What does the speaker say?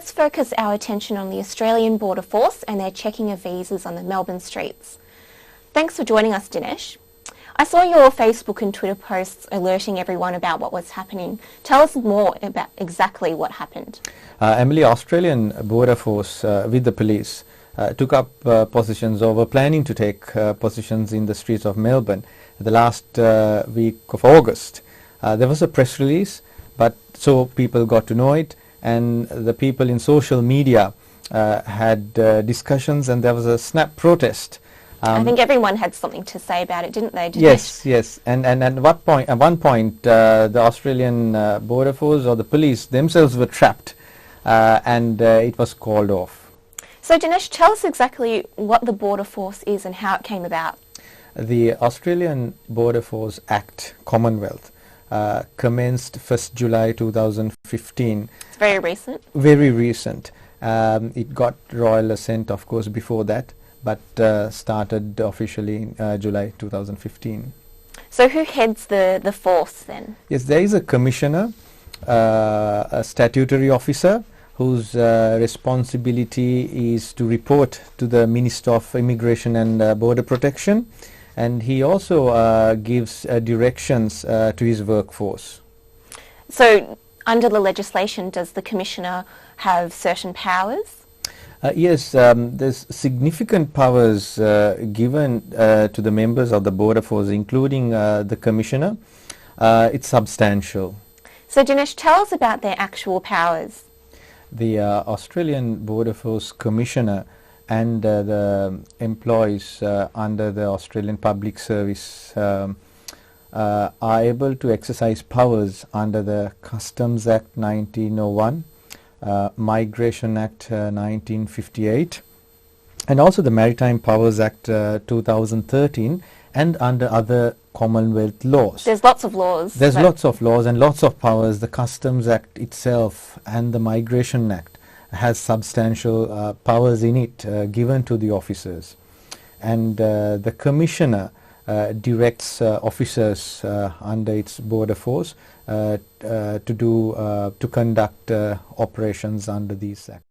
Let's focus our attention on the Australian Border Force and their checking of visas on the Melbourne streets. Thanks for joining us, Dinesh. I saw your Facebook and Twitter posts alerting everyone about what was happening. Tell us more about exactly what happened. Emily, Australian Border Force with the police took up positions or were planning to take positions in the streets of Melbourne the last week of August. There was a press release, but so people got to know it, and the people in social media had discusussions, and there was a snap protest. I think everyone had something to say about it, didn't they? Yes. And at one point, the Australian Border Force or the police themselves were trapped, and it was called off. So Dinesh, tell us exactly what the Border Force is and how it came about. The Australian Border Force Act, Commonwealth, commenced 1st July 2015. It's very recent. Very recent. It got royal assent, of course, before that, but started officially in July 2015. So who heads the force then? Yes, there is a commissioner, a statutory officer, whose responsibility is to report to the Minister of Immigration and Border Protection, and he also gives directions to his workforce. So under the legislation, does the commissioner have certain powers? Yes, there's significant powers given to the members of the Border Force, including the Commissioner. It's substantial. So Dinesh, tell us about their actual powers. The Australian Border Force Commissioner and the employees under the Australian Public Service are able to exercise powers under the Customs Act 1901, Migration Act 1958, and also the Maritime Powers Act 2013, and under other Commonwealth laws. There's lots of laws. There's lots of laws and lots of powers. The Customs Act itself and the Migration Act has substantial powers in it given to the officers, and the Commissioner directs officers under its border force to conduct operations under these acts.